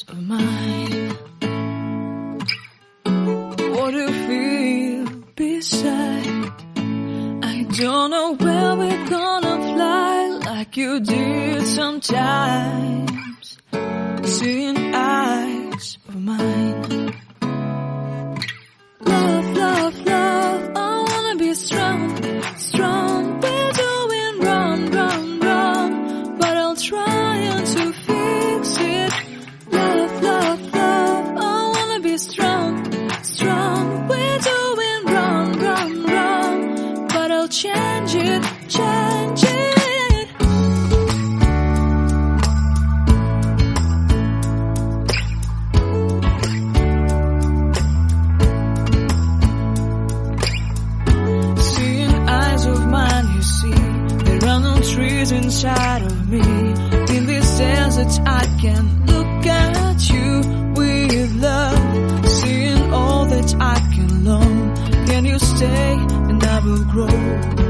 Of mine, what do you feel beside? I don't know where we're gonna fly like you did sometimes. Seeing eyes of mine. Love, love, love, I wanna be strong, strong. We're doing wrong, wrong, wrong, but I'll try to fix it. Love, love, love, I wanna be strong, strong. We're doing wrong, wrong, wrong, but I'll change it, change it. Seeing eyes of mine, you see, there are no trees inside of me. In this desert I can look at you with love, seeing all that I can long. Can you stay and I will grow?